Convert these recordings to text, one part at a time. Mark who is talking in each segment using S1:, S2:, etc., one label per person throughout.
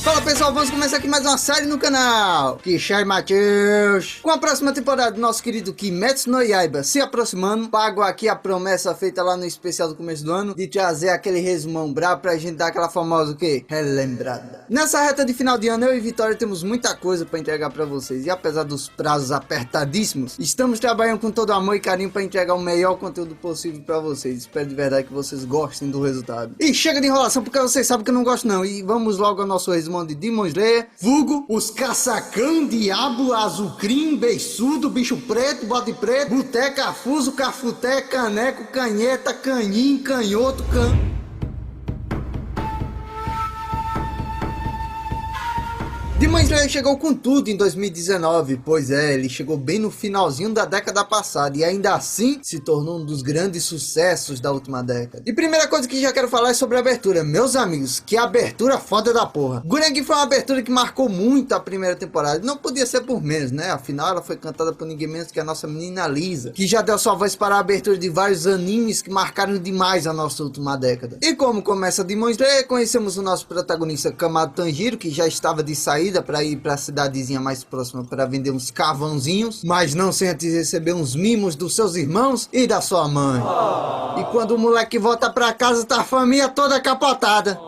S1: Fala pessoal, vamos começar aqui mais uma série no canal Kishai Matheus. Com a próxima temporada do nosso querido Kimetsu no Yaiba se aproximando, pago aqui a promessa feita lá no especial do começo do ano de trazer aquele resumão brabo pra gente dar aquela famosa o quê? Relembrada. Nessa reta de final de ano, eu e Vitória temos muita coisa pra entregar pra vocês. E apesar dos prazos apertadíssimos, estamos trabalhando com todo amor e carinho pra entregar o melhor conteúdo possível pra vocês. Espero de verdade que vocês gostem do resultado. E chega de enrolação, porque vocês sabem que eu não gosto não. E vamos logo ao nosso resumão de Demon Slayer, vulgo os caçacão, diabo, azucrim, beiçudo, bicho preto, bode preto, boteca, cafuso, cafuté, caneco, canheta, canim, canhoto, Demon Slayer chegou com tudo em 2019, pois é, ele chegou bem no finalzinho da década passada e ainda assim se tornou um dos grandes sucessos da última década. E primeira coisa que já quero falar é sobre a abertura, meus amigos, que abertura foda da porra. Gurren foi uma abertura que marcou muito a primeira temporada, não podia ser por menos, né? Afinal ela foi cantada por ninguém menos que a nossa menina Lisa, que já deu sua voz para a abertura de vários animes que marcaram demais a nossa última década. E como começa Demon Slayer, conhecemos o nosso protagonista Kamado Tanjiro, que já estava de saída para ir para a cidadezinha mais próxima para vender uns carvãozinhos, mas não sem antes receber uns mimos dos seus irmãos e da sua mãe. E quando o moleque volta para casa, tá a família toda capotada.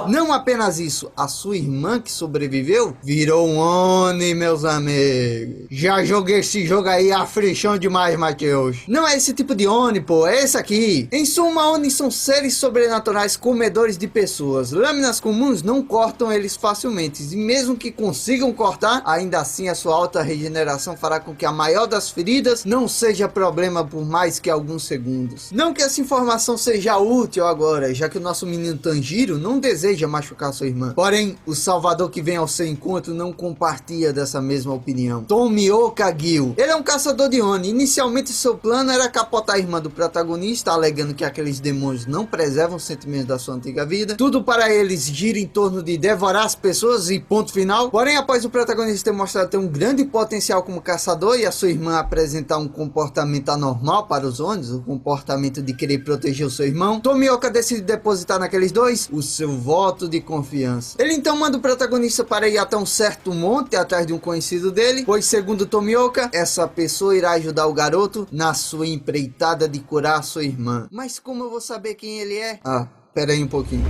S1: Não apenas isso, a sua irmã que sobreviveu virou um Oni, meus amigos. Já joguei esse jogo aí aflição demais, Matheus. Não é esse tipo de Oni, pô, é esse aqui. Em suma, Oni são seres sobrenaturais comedores de pessoas. Lâminas comuns não cortam eles facilmente, e mesmo que consigam cortar, ainda assim a sua alta regeneração fará com que a maior das feridas não seja problema por mais que alguns segundos. Não que essa informação seja útil agora, já que o nosso menino Tanjiro não deseja machucar sua irmã. Porém, o salvador que vem ao seu encontro não compartilha dessa mesma opinião. Tomioka Gil. Ele é um caçador de Oni. Inicialmente seu plano era capotar a irmã do protagonista, alegando que aqueles demônios não preservam os sentimentos da sua antiga vida. Tudo para eles gira em torno de devorar as pessoas e ponto final. Porém, após o protagonista ter mostrado ter um grande potencial como caçador e a sua irmã apresentar um comportamento anormal para os Onis, o comportamento de querer proteger o seu irmão, Tomioka decide depositar naqueles dois o seu voto de confiança. Ele então manda o protagonista para ir até um certo monte atrás de um conhecido dele, pois segundo Tomioka, essa pessoa irá ajudar o garoto na sua empreitada de curar sua irmã. Mas como eu vou saber quem ele é? Ah, pera aí um pouquinho.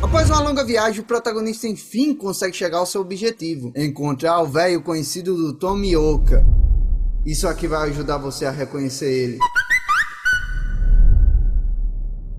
S1: Após uma longa viagem, o protagonista enfim consegue chegar ao seu objetivo, encontrar o velho conhecido do Tomioka. Isso aqui vai ajudar você a reconhecer ele.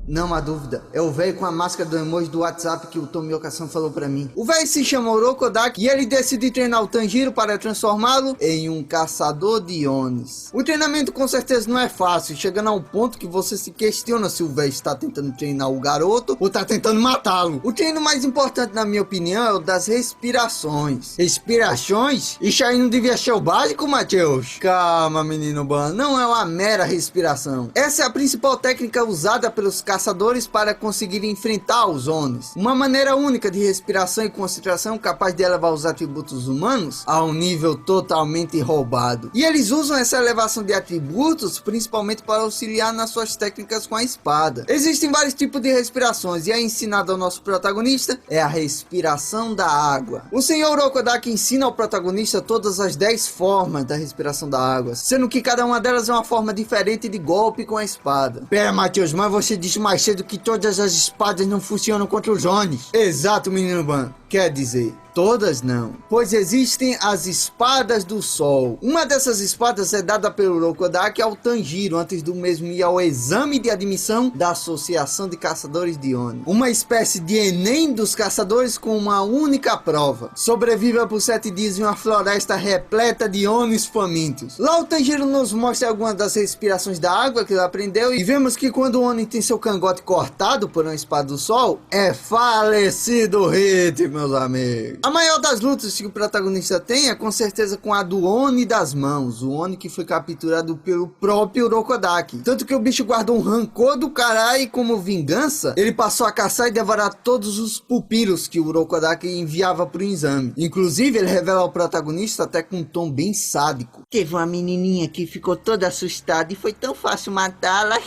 S1: Não há dúvida, é o velho com a máscara do emoji do WhatsApp que o Tomioka-san falou pra mim. O velho se chama Orokodaki e ele decide treinar o Tanjiro para transformá-lo em um caçador de Onis. O treinamento com certeza não é fácil, chegando a um ponto que você se questiona se o velho está tentando treinar o garoto ou está tentando matá-lo. O treino mais importante, na minha opinião, é o das respirações. Respirações? Isso aí não devia ser o básico, Matheus? Calma, menino ban, não é uma mera respiração. Essa é a principal técnica usada pelos caçadores para conseguir enfrentar os Onis. Uma maneira única de respiração e concentração capaz de elevar os atributos humanos a um nível totalmente roubado. E eles usam essa elevação de atributos principalmente para auxiliar nas suas técnicas com a espada. Existem vários tipos de respirações e a ensinada ao nosso protagonista é a respiração da água. O senhor Orokodaki ensina ao protagonista todas as 10 formas da respiração da água, sendo que cada uma delas é uma forma diferente de golpe com a espada. Pera, Matheus, mas você disse mais cedo que todas as espadas não funcionam contra os Onis. Exato, menino ban. Quer dizer, todas não, pois existem as espadas do sol. Uma dessas espadas é dada pelo Orokodaki ao Tanjiro antes do mesmo ir ao exame de admissão da Associação de Caçadores de Oni. Uma espécie de Enem dos caçadores com uma única prova. Sobreviva por 7 dias em uma floresta repleta de Onis famintos. Lá o Tanjiro nos mostra algumas das respirações da água que ele aprendeu e vemos que quando o Oni tem seu cangote cortado por uma espada do sol, é falecido o ritmo, meus amigos. A maior das lutas que o protagonista tem é com certeza com a do Oni das mãos, o Oni que foi capturado pelo próprio Orokodaki. Tanto que o bicho guardou um rancor do caralho e como vingança, ele passou a caçar e devorar todos os pupilos que o Orokodaki enviava pro exame. Inclusive, ele revela ao protagonista até com um tom bem sádico. Teve uma menininha que ficou toda assustada e foi tão fácil matá-la.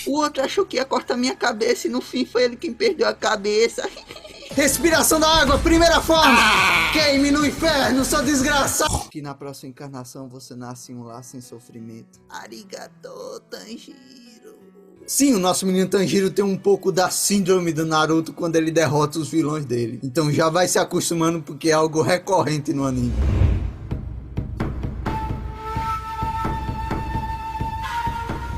S2: O outro achou que ia cortar minha cabeça e no fim foi ele quem perdeu a cabeça.
S1: Respiração da água, primeira forma. Queime no inferno, seu desgraçado. Que na próxima encarnação você nasce em um lar sem sofrimento.
S2: Arigato, Tanjiro.
S1: Sim, o nosso menino Tanjiro tem um pouco da síndrome do Naruto quando ele derrota os vilões dele. Então já vai se acostumando porque é algo recorrente no anime.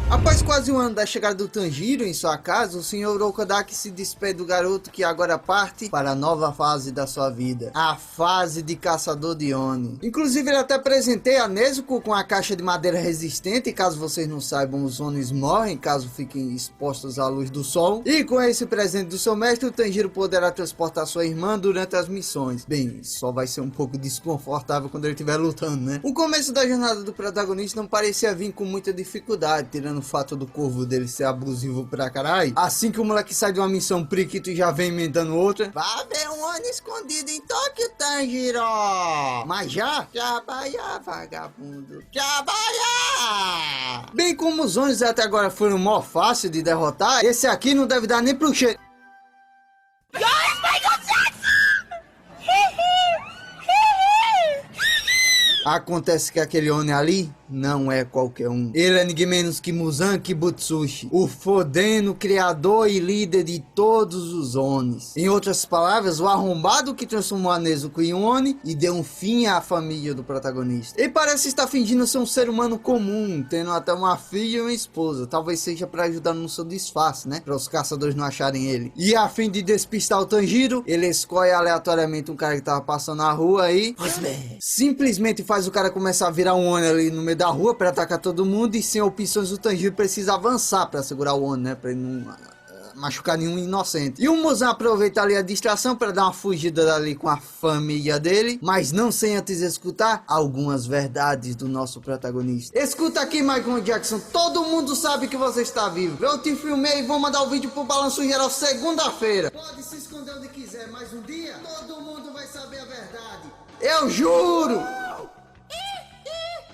S1: Após quase um ano da chegada do Tanjiro em sua casa, o Sr. Okadaki se despede do garoto que agora parte para a nova fase da sua vida, a fase de caçador de Oni. Inclusive ele até presenteia a Nezuko com a caixa de madeira resistente, caso vocês não saibam, os Onis morrem caso fiquem expostos à luz do sol. E com esse presente do seu mestre, o Tanjiro poderá transportar sua irmã durante as missões. Bem, só vai ser um pouco desconfortável quando ele estiver lutando, né? O começo da jornada do protagonista não parecia vir com muita dificuldade, tirando o fato do corvo dele ser abusivo pra caralho. Assim que o moleque sai de uma missão, Priquito já vem emendando outra.
S2: Vai ver um Oni escondido em Tóquio, Tanjiro.
S1: Mas já?
S2: Trabalhar, vagabundo. Trabalhar!
S1: Bem como os Onis até agora foram mó fácil de derrotar, esse aqui não deve dar nem pro cheiro. Acontece que aquele Oni ali não é qualquer um. Ele é ninguém menos que Muzan Kibutsushi, o fodeno criador e líder de todos os Onis. Em outras palavras, o arrombado que transformou a Nezuko em um Oni e deu um fim à família do protagonista. Ele parece estar fingindo ser um ser humano comum, tendo até uma filha e uma esposa. Talvez seja para ajudar no seu disfarce, né? Para os caçadores não acharem ele. E a fim de despistar o Tanjiro, ele escolhe aleatoriamente um cara que tava passando na rua aí. Simplesmente faz o cara começar a virar um Oni ali no meio da rua para atacar todo mundo, e sem opções o Tanjiro precisa avançar para segurar o Oni, né, para ele não machucar nenhum inocente. E o Muzan aproveita ali a distração para dar uma fugida dali com a família dele, mas não sem antes escutar algumas verdades do nosso protagonista. Escuta aqui, Michael Jackson, todo mundo sabe que você está vivo. Eu te filmei e vou mandar o vídeo pro Balanço Geral segunda-feira. Pode se esconder onde quiser, mas um dia todo mundo vai saber a verdade. Eu juro!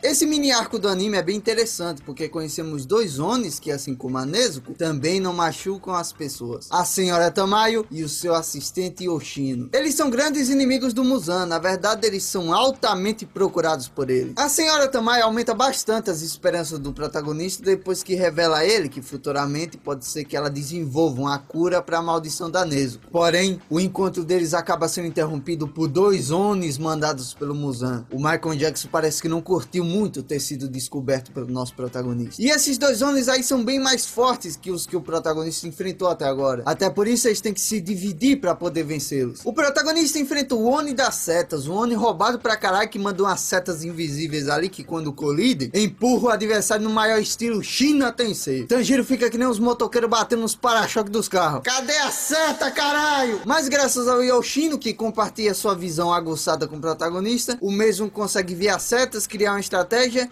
S1: Esse mini arco do anime é bem interessante, porque conhecemos dois Onis que, assim como a Nezuko, também não machucam as pessoas. A senhora Tamayo e o seu assistente Yoshino. Eles são grandes inimigos do Muzan, na verdade eles são altamente procurados por ele. A senhora Tamayo aumenta bastante as esperanças do protagonista depois que revela a ele que futuramente pode ser que ela desenvolva uma cura para a maldição da Nezuko. Porém, o encontro deles acaba sendo interrompido por dois Onis mandados pelo Muzan. O Michael Jackson parece que não curtiu muito ter sido descoberto pelo nosso protagonista. E esses dois Onis aí são bem mais fortes que os que o protagonista enfrentou até agora. Até por isso eles têm que se dividir para poder vencê-los. O protagonista enfrenta o Oni das setas, um Oni roubado pra caralho que manda umas setas invisíveis ali que quando colidem, empurra o adversário no maior estilo China Tensei. Tanjiro fica que nem os motoqueiros batendo nos para-choques dos carros. Cadê a seta, caralho? Mas graças ao Yoshino, que compartilha sua visão aguçada com o protagonista, o mesmo consegue ver as setas, criar uma estratégia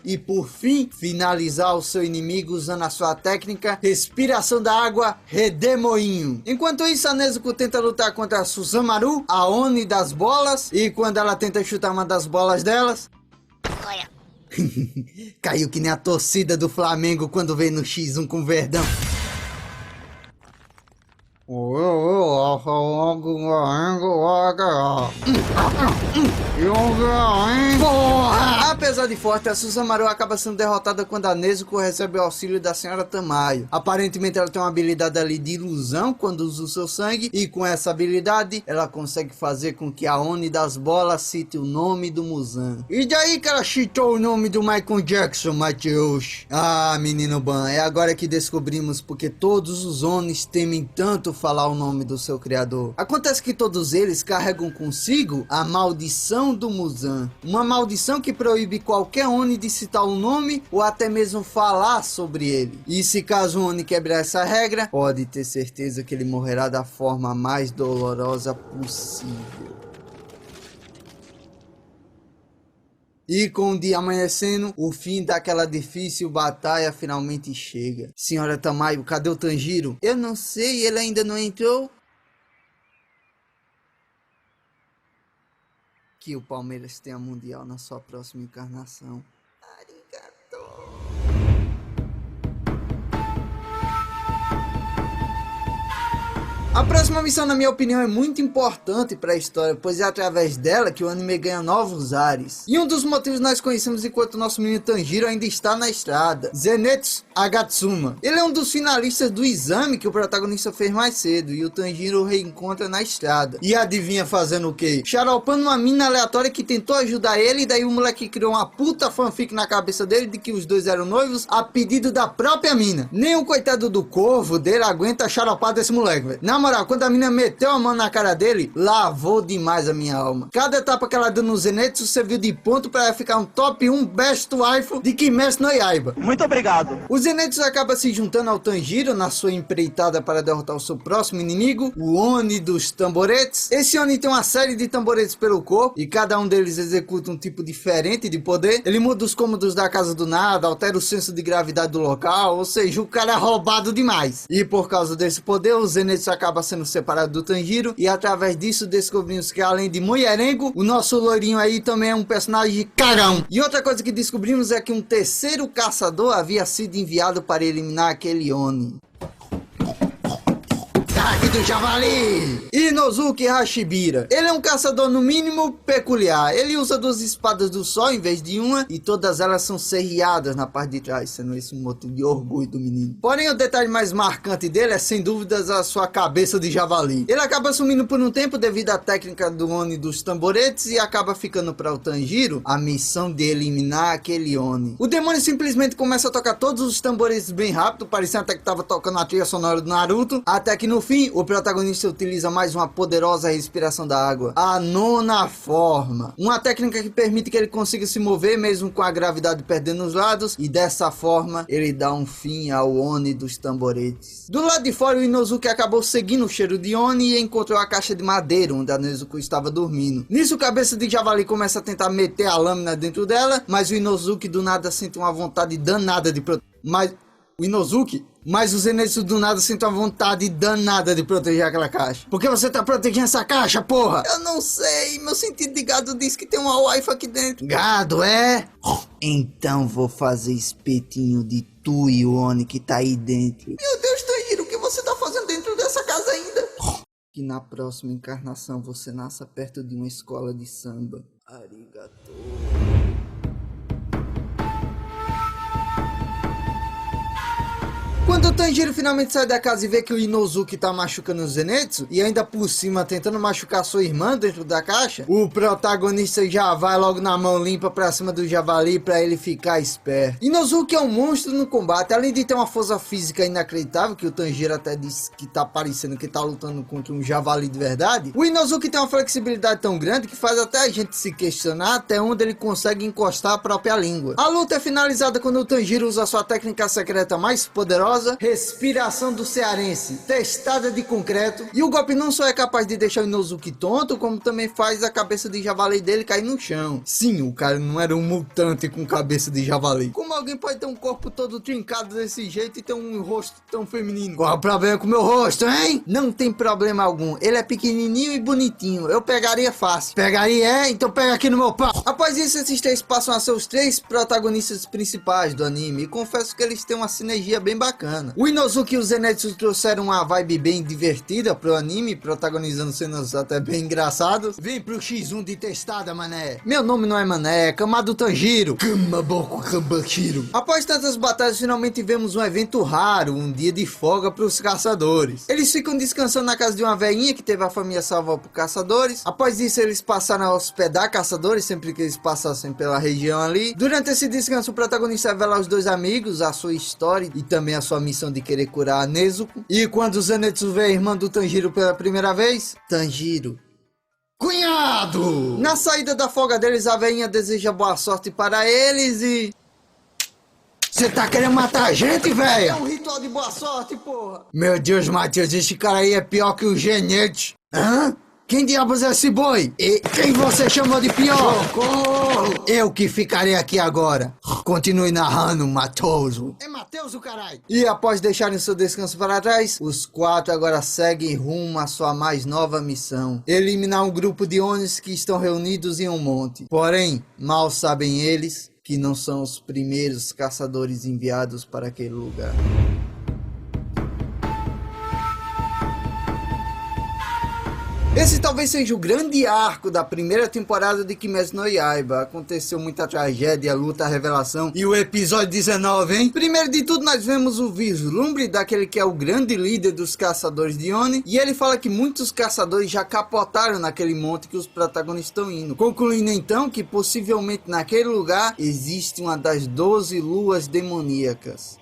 S1: e por fim finalizar o seu inimigo usando a sua técnica respiração da água redemoinho. Enquanto isso, a Nezuko tenta lutar contra a Susanmaru, a Oni das bolas, e quando ela tenta chutar uma das bolas delas, caiu que nem a torcida do Flamengo quando veio no X1 com o Verdão. Porra! Apesar de forte, a Susanmaru acaba sendo derrotada quando a Nezuko recebe o auxílio da senhora Tamayo. Aparentemente ela tem uma habilidade ali de ilusão quando usa o seu sangue, e com essa habilidade ela consegue fazer com que a Oni das bolas cite o nome do Muzan. E daí que ela citou o nome do Michael Jackson, Matheus? Ah, menino Ban, é agora que descobrimos porque todos os Onis temem tanto falar o nome do seu criador. Acontece que todos eles carregam consigo a maldição do Muzan, uma maldição que proíbe qualquer Oni de citar o nome ou até mesmo falar sobre ele. E se caso o Oni quebrar essa regra, pode ter certeza que ele morrerá da forma mais dolorosa possível. E com o dia amanhecendo, o fim daquela difícil batalha finalmente chega. Senhora Tamayo, cadê o Tanjiro? Eu não sei, ele ainda não entrou. Que o Palmeiras tenha mundial na sua próxima encarnação. Arigato. A próxima missão, na minha opinião, é muito importante para a história, pois é através dela que o anime ganha novos ares. E um dos motivos nós conhecemos enquanto o nosso menino Tanjiro ainda está na estrada, Zenitsu Agatsuma. Ele é um dos finalistas do exame que o protagonista fez mais cedo, e o Tanjiro o reencontra na estrada. E adivinha fazendo o quê? Xaropando uma mina aleatória que tentou ajudar ele, e daí o moleque criou uma puta fanfic na cabeça dele de que os dois eram noivos a pedido da própria mina. Nem o coitado do corvo dele aguenta a xaropada desse moleque, velho. Na moral, quando a mina meteu a mão na cara dele, lavou demais a minha alma. Cada etapa que ela deu no Zenitsu serviu de ponto para ela ficar um top 1 best wife de Kimetsu no Yaiba.
S2: Muito obrigado.
S1: O Zenitsu acaba se juntando ao Tanjiro na sua empreitada para derrotar o seu próximo inimigo, o Oni dos Tamboretes. Esse Oni tem uma série de tamboretes pelo corpo e cada um deles executa um tipo diferente de poder. Ele muda os cômodos da casa do nada, altera o senso de gravidade do local, ou seja, o cara é roubado demais. E por causa desse poder, o Zenitsu acaba sendo separado do Tanjiro, e através disso descobrimos que além de mulherengo, o nosso loirinho aí também é um personagem cagão. E outra coisa que descobrimos é que um terceiro caçador havia sido enviado para eliminar aquele Oni. Ataque do Javali! Inosuke Hashibira. Ele é um caçador no mínimo peculiar. Ele usa 2 espadas do sol em vez de uma, e todas elas são serreadas na parte de trás, sendo esse um motivo de orgulho do menino. Porém, o detalhe mais marcante dele é sem dúvidas a sua cabeça de javali. Ele acaba sumindo por um tempo devido à técnica do Oni dos Tamboretes, e acaba ficando para o Tanjiro a missão de eliminar aquele Oni. O demônio simplesmente começa a tocar todos os tamboretes bem rápido, parecendo até que estava tocando a trilha sonora do Naruto, até que no fim o protagonista utiliza mais uma poderosa respiração da água, a nona forma, uma técnica que permite que ele consiga se mover mesmo com a gravidade perdendo os lados, e dessa forma ele dá um fim ao Oni dos Tamboretes. Do lado de fora, o Inosuke acabou seguindo o cheiro de Oni e encontrou a caixa de madeira onde a Nezuko estava dormindo. Nisso, o cabeça de javali começa a tentar meter a lâmina dentro dela, mas o Inosuke do nada sente uma vontade danada de Mas o Zenitsu do nada sente uma vontade danada de proteger aquela caixa. Por que você tá protegendo essa caixa, porra?
S2: Eu não sei, meu sentido de gado diz que tem uma wife aqui dentro.
S1: Gado, é? Então vou fazer espetinho de tu e o Oni que tá aí dentro.
S2: Meu Deus, Tanjiro, o que você tá fazendo dentro dessa casa ainda?
S1: Que na próxima encarnação você nasça perto de uma escola de samba. Arigato. Quando o Tanjiro finalmente sai da casa e vê que o Inosuke tá machucando o Zenitsu, e ainda por cima tentando machucar sua irmã dentro da caixa, o protagonista já vai logo na mão limpa pra cima do javali pra ele ficar esperto. Inosuke é um monstro no combate, além de ter uma força física inacreditável, que o Tanjiro até disse que tá parecendo que tá lutando contra um javali de verdade. O Inosuke tem uma flexibilidade tão grande que faz até a gente se questionar até onde ele consegue encostar a própria língua. A luta é finalizada quando o Tanjiro usa sua técnica secreta mais poderosa, respiração do cearense, testada de concreto, e o golpe não só é capaz de deixar o Inosuke tonto, como também faz a cabeça de javali dele cair no chão. Sim, o cara não era um mutante com cabeça de javali. Como alguém pode ter um corpo todo trincado desse jeito e ter um rosto tão feminino? Qual é o problema com o meu rosto, hein? Não tem problema algum, ele é pequenininho e bonitinho, eu pegaria fácil. Pegaria, é? Então pega aqui no meu pau. Após isso, esses 3 passam a ser os 3 protagonistas principais do anime, e confesso que eles têm uma sinergia bem bacana. O Inosuke e o Zenitsu trouxeram uma vibe bem divertida pro anime, protagonizando cenas até bem engraçadas. Vem pro X1 de testada, mané. Meu nome não é mané, é Kamado Tanjiro. Kamaboko Kambashiro. Após tantas batalhas, finalmente vemos um evento raro, um dia de folga pros caçadores. Eles ficam descansando na casa de uma velhinha que teve a família salva por caçadores. Após isso, eles passaram a hospedar caçadores sempre que eles passassem pela região ali. Durante esse descanso, o protagonista revela aos 2 amigos a sua história e também a sua missão de querer curar a Nezuko. E quando o Zenitsu vê a irmã do Tanjiro pela primeira vez, Tanjiro, cunhado! Na saída da folga deles, a velhinha deseja boa sorte para eles e... Você tá querendo matar a gente, velho?
S2: É um ritual de boa sorte, porra.
S1: Meu Deus, Matheus, esse cara aí é pior que o Genete. Hã? Quem diabos é esse boi? E quem você chamou de pior? Socorro! Eu que ficarei aqui agora. Continue narrando, Matoso. É Mateus o caralho! E após deixarem seu descanso para trás, os 4 agora seguem rumo à sua mais nova missão: eliminar um grupo de Onis que estão reunidos em um monte. Porém, mal sabem eles que não são os primeiros caçadores enviados para aquele lugar. Esse talvez seja o grande arco da primeira temporada de Kimetsu no Yaiba. Aconteceu muita tragédia, luta, revelação e o episódio 19, hein? Primeiro de tudo, nós vemos o vislumbre daquele que é o grande líder dos caçadores de Oni, e ele fala que muitos caçadores já capotaram naquele monte que os protagonistas estão indo, concluindo então que possivelmente naquele lugar existe uma das 12 luas demoníacas.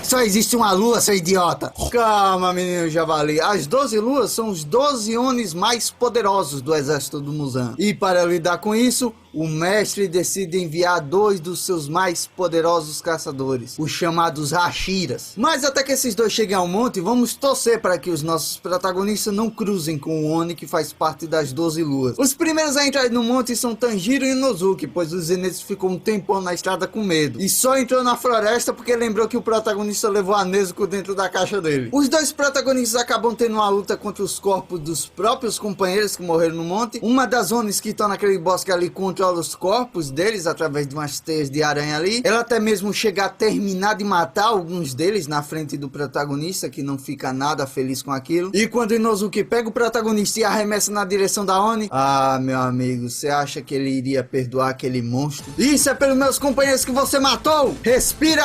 S1: Só existe uma lua, seu idiota. Calma, menino javali. As 12 luas são os 12 Onis mais poderosos do exército do Muzan. E para lidar com isso, o mestre decide enviar 2 dos seus mais poderosos caçadores, os chamados Hashiras. Mas até que esses 2 cheguem ao monte, vamos torcer para que os nossos protagonistas não cruzem com o Oni que faz parte das 12 luas. Os primeiros a entrar no monte são Tanjiro e Inosuke, pois o Zenitsu ficou um tempão na estrada com medo e só entrou na floresta porque lembrou que o protagonista levou a Nezuko dentro da caixa dele. Os 2 protagonistas acabam tendo uma luta contra os corpos dos próprios companheiros que morreram no monte. Uma das Onis que estão naquele bosque ali controla os corpos deles através de umas teias de aranha ali. Ela até mesmo chega a terminar de matar alguns deles na frente do protagonista, que não fica nada feliz com aquilo. E quando Inosuke pega o protagonista e arremessa na direção da Oni, ah, meu amigo, você acha que ele iria perdoar aquele monstro? Isso é pelos meus companheiros que você matou! Respira!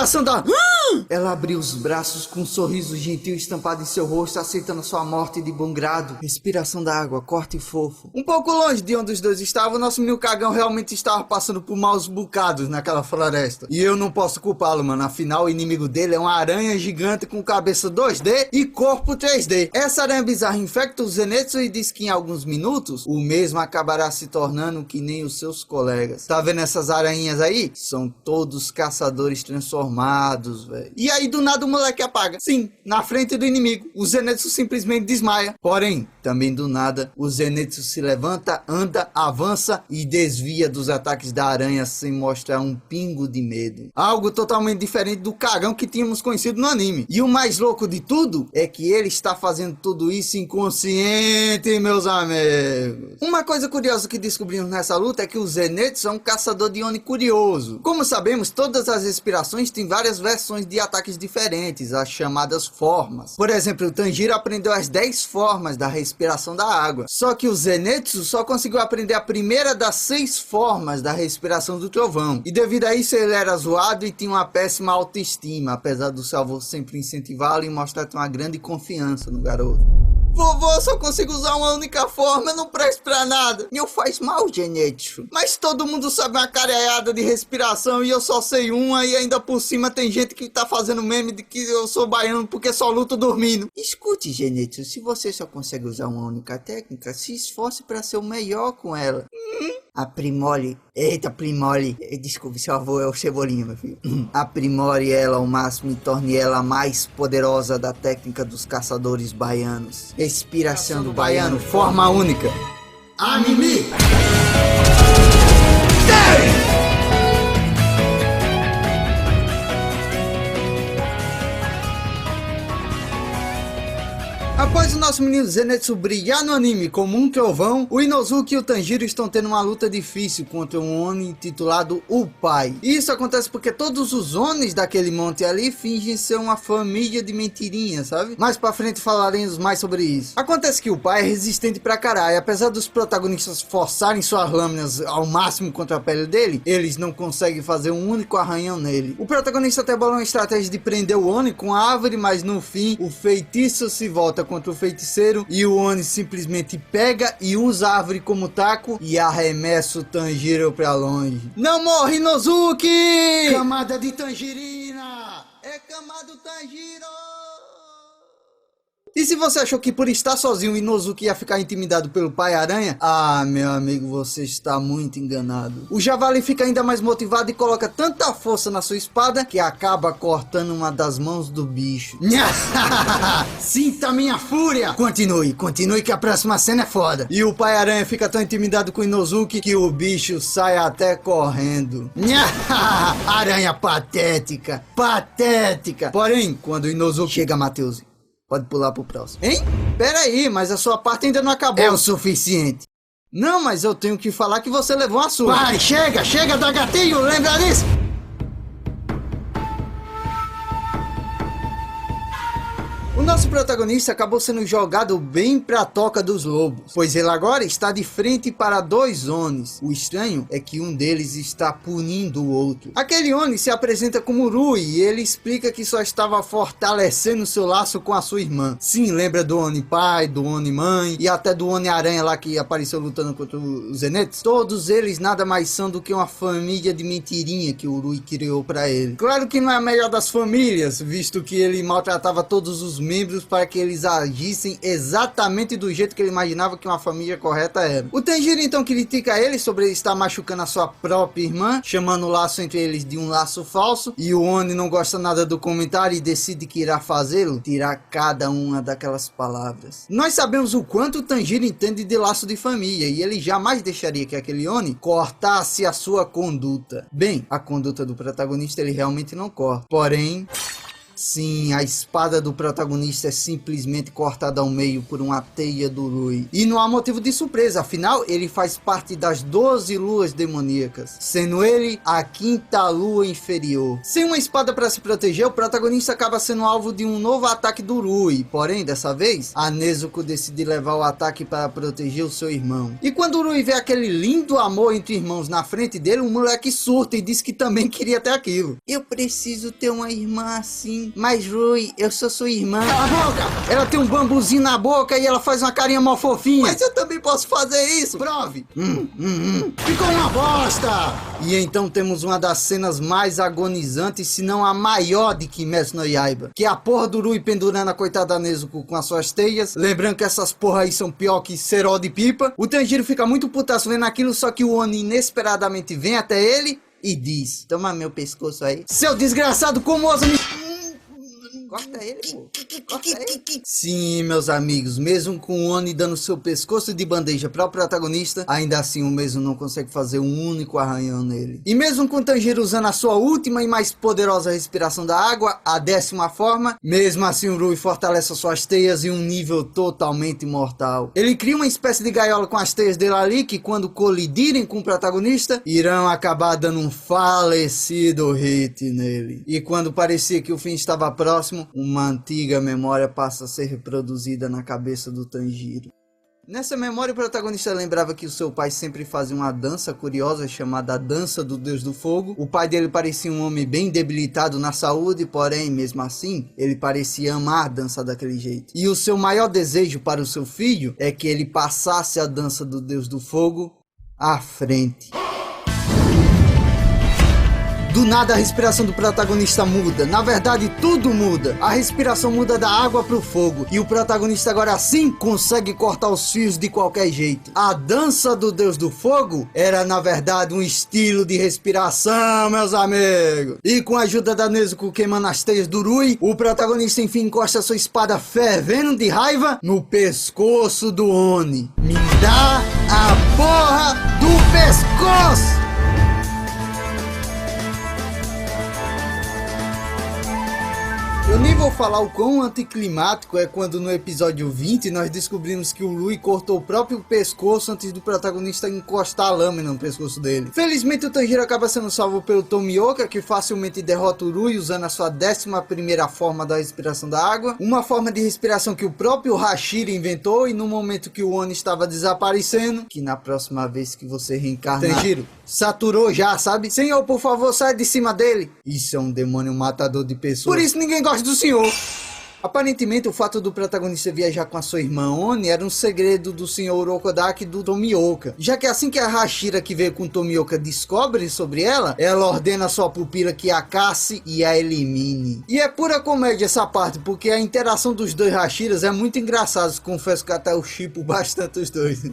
S1: Ela abriu os braços com um sorriso gentil estampado em seu rosto, aceitando sua morte de bom grado. Respiração da água, corte e fofo. Um pouco longe de onde os 2 estavam, nosso menino cagão realmente estava passando por maus bocados naquela floresta. E eu não posso culpá-lo, mano. Afinal, o inimigo dele é uma aranha gigante com cabeça 2D e corpo 3D. Essa aranha bizarra infecta o Zenitsu e diz que em alguns minutos, o mesmo acabará se tornando que nem os seus colegas. Tá vendo essas aranhinhas aí? São todos caçadores transformados, velho. E aí do nada o moleque apaga. Sim, na frente do inimigo. O Zenitsu simplesmente desmaia. Porém, também do nada, o Zenitsu se levanta, anda, avança e desvia dos ataques da aranha sem mostrar um pingo de medo. Algo totalmente diferente do cagão que tínhamos conhecido no anime. E o mais louco de tudo é que ele está fazendo tudo isso inconsciente, meus amigos. Uma coisa curiosa que descobrimos nessa luta é que o Zenitsu é um caçador de Oni curioso. Como sabemos, todas as respirações têm várias versões de ataques diferentes, as chamadas formas. Por exemplo, o Tanjiro aprendeu as 10 formas da respiração da água. Só que o Zenitsu só conseguiu aprender a primeira das 6 formas da respiração do trovão. E devido a isso ele era zoado e tinha uma péssima autoestima, apesar do seu avô sempre incentivá-lo e mostrar ter uma grande confiança no garoto. Vovô, eu só consigo usar uma única forma, eu não presto pra nada. E eu faz mal, Zenitsu. Mas todo mundo sabe uma careada de respiração e eu só sei uma, e ainda por cima tem gente que tá fazendo meme de que eu sou baiano porque só luto dormindo. Escute, Zenitsu, se você só consegue usar uma única técnica, se esforce pra ser o melhor com ela. Aprimore. Eita, aprimore. Desculpe, seu avô é o Cebolinha, meu filho. Aprimore ela ao máximo e torne ela a mais poderosa da técnica dos caçadores baianos. Respiração do baiano, forma única. Amimi! Após o nosso menino Zenitsu brilhar no anime como um trovão, o Inosuke e o Tanjiro estão tendo uma luta difícil contra um Oni intitulado O Pai. E isso acontece porque todos os Onis daquele monte ali fingem ser uma família de mentirinhas, sabe? Mais pra frente falaremos mais sobre isso. Acontece que o Pai é resistente pra caralho, apesar dos protagonistas forçarem suas lâminas ao máximo contra a pele dele, eles não conseguem fazer um único arranhão nele. O protagonista até bola uma estratégia de prender o Oni com a árvore, mas no fim, o feitiço se volta contra o feiticeiro e o Oni simplesmente pega e usa a árvore como taco e arremessa o Tanjiro pra longe. Não morre, Inosuke! Camada de tangerina! É camada do Tanjiro! E se você achou que por estar sozinho o Inosuke ia ficar intimidado pelo Pai Aranha, ah, meu amigo, você está muito enganado. O Javali fica ainda mais motivado e coloca tanta força na sua espada que acaba cortando uma das mãos do bicho. Sinta minha fúria! Continue que a próxima cena é foda. E o Pai Aranha fica tão intimidado com o Inosuke que o bicho sai até correndo. Aranha patética! Porém, quando o Inosuke chega, Matheus, pode pular pro próximo. Hein? Pera aí, mas a sua parte ainda não acabou. É o suficiente. Não, mas eu tenho que falar que você levou a sua. Pare, chega da gatinho, lembra disso? O nosso protagonista acabou sendo jogado bem pra toca dos lobos, pois ele agora está de frente para dois Onis. O estranho é que um deles está punindo o outro. Aquele Oni se apresenta como Rui e ele explica que só estava fortalecendo seu laço com a sua irmã. Sim, lembra do Oni pai, do Oni mãe e até do Oni aranha lá que apareceu lutando contra os Zeniths? Todos eles nada mais são do que uma família de mentirinha que o Rui criou pra ele. Claro que não é a melhor das famílias, visto que ele maltratava todos os membros para que eles agissem exatamente do jeito que ele imaginava que uma família correta era. O Tanjiro então critica ele sobre ele estar machucando a sua própria irmã, chamando o laço entre eles de um laço falso, e o Oni não gosta nada do comentário e decide que irá fazê-lo, tirar cada uma daquelas palavras. Nós sabemos o quanto o Tanjiro entende de laço de família, e ele jamais deixaria que aquele Oni cortasse a sua conduta. Bem, a conduta do protagonista ele realmente não corta, porém... sim, a espada do protagonista é simplesmente cortada ao meio por uma teia do Rui. E não há motivo de surpresa, afinal ele faz parte das 12 luas demoníacas, sendo ele a quinta lua inferior. Sem uma espada para se proteger, o protagonista acaba sendo alvo de um novo ataque do Rui. Porém, dessa vez, a Nezuko decide levar o ataque para proteger o seu irmão. E quando o Rui vê aquele lindo amor entre irmãos na frente dele, o moleque surta e diz que também queria ter aquilo. Eu preciso ter uma irmã assim. Mas Rui, eu sou sua irmã. Cala a boca! Ela tem um bambuzinho na boca e ela faz uma carinha mó fofinha. Mas eu também posso fazer isso. Prove. Ficou uma bosta! E então temos uma das cenas mais agonizantes, se não a maior de Kimetsu no Yaiba, que é a porra do Rui pendurando a coitada Nezuko com as suas teias. Lembrando que essas porra aí são pior que cerol de pipa. O Tanjiro fica muito putaço vendo aquilo, só que o Oni inesperadamente vem até ele e diz: toma meu pescoço aí. Seu desgraçado, como ousa me... corta ele, pô. Corta ele. Sim, meus amigos, mesmo com o Oni dando seu pescoço de bandeja para o protagonista, ainda assim o mesmo não consegue fazer um único arranhão nele. E mesmo com o Tanjiro usando a sua última e mais poderosa respiração da água, a 10ª forma, mesmo assim o Rui fortalece as suas teias em um nível totalmente mortal. Ele cria uma espécie de gaiola com as teias dele ali, que quando colidirem com o protagonista, irão acabar dando um falecido hit nele. E quando parecia que o fim estava próximo, uma antiga memória passa a ser reproduzida na cabeça do Tanjiro. Nessa memória, o protagonista lembrava que o seu pai sempre fazia uma dança curiosa chamada Dança do Deus do Fogo. O pai dele parecia um homem bem debilitado na saúde, porém, mesmo assim, ele parecia amar a dança daquele jeito. E o seu maior desejo para o seu filho é que ele passasse a Dança do Deus do Fogo à frente. Do nada a respiração do protagonista muda. Na verdade, tudo muda. A respiração muda da água para o fogo. E o protagonista agora sim consegue cortar os fios de qualquer jeito. A dança do Deus do Fogo era na verdade um estilo de respiração, meus amigos. E com a ajuda da Nezuko queimando as teias do Rui, o protagonista enfim encosta sua espada fervendo de raiva no pescoço do Oni. Me dá a porra do pescoço! Eu nem vou falar o quão anticlimático é quando no episódio 20 nós descobrimos que o Rui cortou o próprio pescoço antes do protagonista encostar a lâmina no pescoço dele. Felizmente o Tanjiro acaba sendo salvo pelo Tomioka, que facilmente derrota o Rui usando a sua 11ª forma da respiração da água. Uma forma de respiração que o próprio Hashira inventou, e no momento que o Oni estava desaparecendo, que na próxima vez que você reencarnar... Tanjiro, saturou já, sabe? Senhor, por favor, sai de cima dele. Isso é um demônio matador de pessoas. Por isso ninguém gosta do senhor. Aparentemente o fato do protagonista viajar com a sua irmã Oni era um segredo do senhor Urokodaki e do Tomioka, já que assim que a Hashira que veio com Tomioka descobre sobre ela, ela ordena a sua pupila que a casse e a elimine. E é pura comédia essa parte, porque a interação dos dois Hashiras é muito engraçada. Confesso que até eu shippo bastante os dois.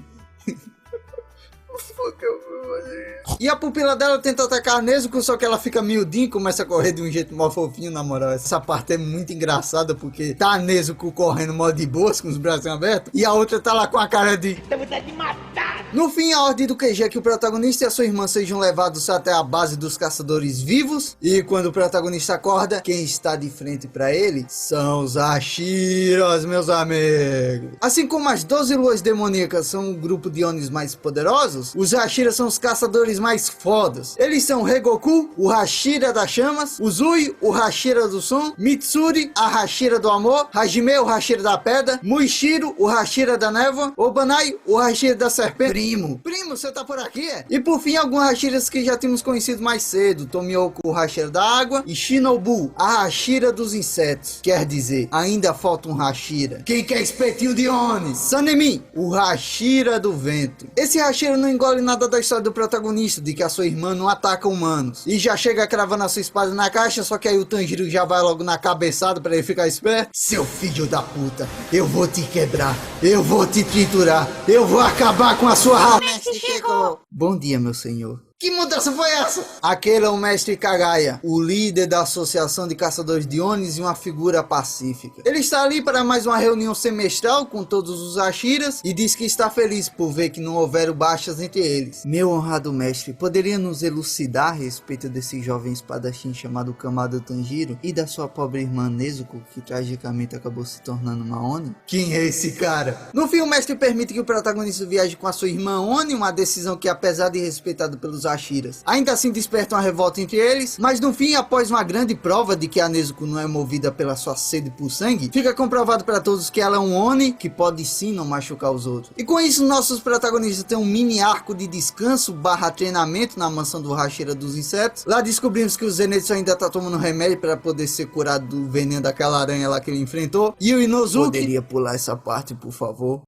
S1: E a pupila dela tenta atacar a Nezuko, só que ela fica miudinha e começa a correr de um jeito mó fofinho, na moral. Essa parte é muito engraçada, porque tá a Nezuko correndo mó de boas, com os braços abertos, e a outra tá lá com a cara de... tem vontade de matar! No fim, a ordem do QG é que o protagonista e a sua irmã sejam levados até a base dos caçadores vivos, e quando o protagonista acorda, quem está de frente pra ele são os Hashiras, meus amigos. Assim como as 12 luas demoníacas são o grupo de Onis mais poderosos, os Hashiras são os caçadores mais fodas. Eles são Rengoku, o Hashira das chamas, Uzui, o Hashira do som, Mitsuri, a Hashira do amor, Hajime, o Hashira da pedra, Muishiro, o Hashira da névoa, Obanai, o Hashira da serpente. Primo, você tá por aqui, é? E por fim, alguns Hashiras que já tínhamos conhecido mais cedo, Tomioka, o Hashira da água, e Shinobu, a Hashira dos insetos. Quer dizer, ainda falta um Hashira. Quem quer espetinho de Oni? Sanemi, o Hashira do vento. Esse Hashira não engole nada da história do protagonista, de que a sua irmã não ataca humanos. E já chega cravando a sua espada na caixa, só que aí o Tanjiro já vai logo na cabeçada pra ele ficar esperto. Seu filho da puta, eu vou te quebrar, eu vou te triturar, eu vou acabar com a sua raça.
S2: Mestre chegou.
S1: Bom dia, meu senhor. Que mudança foi essa? Aquele é o mestre Kagaya, o líder da Associação de Caçadores de Onis e uma figura pacífica. Ele está ali para mais uma reunião semestral com todos os Hashiras e diz que está feliz por ver que não houveram baixas entre eles. Meu honrado mestre, poderia nos elucidar a respeito desse jovem espadachim chamado Kamado Tanjiro e da sua pobre irmã Nezuko, que tragicamente acabou se tornando uma Oni? Quem é esse cara? No fim, o mestre permite que o protagonista viaje com a sua irmã Oni, uma decisão que, apesar de respeitada pelos Hashiras, ainda assim desperta uma revolta entre eles, mas no fim, após uma grande prova de que a Nezuko não é movida pela sua sede por sangue, fica comprovado para todos que ela é um Oni que pode sim não machucar os outros. E com isso, nossos protagonistas têm um mini arco de descanso barra treinamento na mansão do Hashira dos insetos. Lá descobrimos que o Zenitsu ainda tá tomando remédio para poder ser curado do veneno daquela aranha lá que ele enfrentou. E o Inozuki... Poderia pular essa parte, por favor?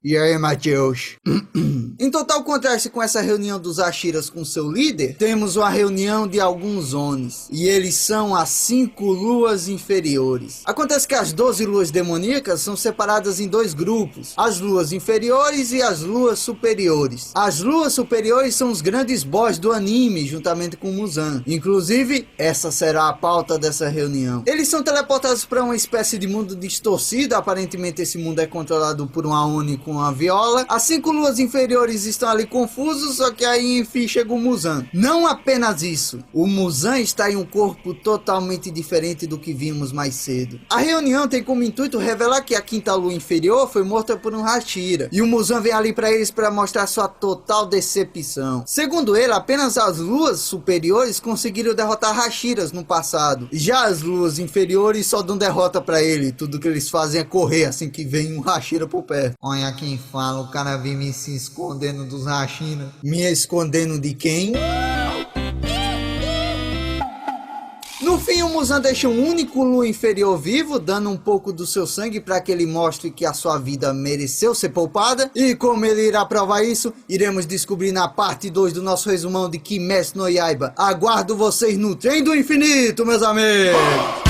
S1: E aí, Matheus? Em total contraste com essa reunião dos Hashiras com seu líder, temos uma reunião de alguns Onis. E eles são as 5 luas inferiores. Acontece que as 12 luas demoníacas são separadas em 2 grupos. As luas inferiores e as luas superiores. As luas superiores são os grandes boss do anime, juntamente com Muzan. Inclusive, essa será a pauta dessa reunião. Eles são teleportados para uma espécie de mundo distorcido. Aparentemente esse mundo é controlado por uma Oni com uma viola. As 5 luas inferiores estão ali confusos, só que aí enfim chega o Muzan. Não apenas isso, o Muzan está em um corpo totalmente diferente do que vimos mais cedo. A reunião tem como intuito revelar que a 5ª lua inferior foi morta por um Hashira, e o Muzan vem ali para eles para mostrar sua total decepção. Segundo ele, apenas as luas superiores conseguiram derrotar Hashiras no passado, já as luas inferiores só dão derrota para ele. Tudo que eles fazem é correr assim que vem um Hashira por perto. Olha quem fala, o cara vem me se escondendo dos Hashira. Me escondendo de quem? No fim, o Muzan deixa um único Lua inferior vivo, dando um pouco do seu sangue para que ele mostre que a sua vida mereceu ser poupada. E como ele irá provar isso, iremos descobrir na parte 2 do nosso resumão de Kimetsu no Yaiba. Aguardo vocês no Trem do Infinito, meus amigos!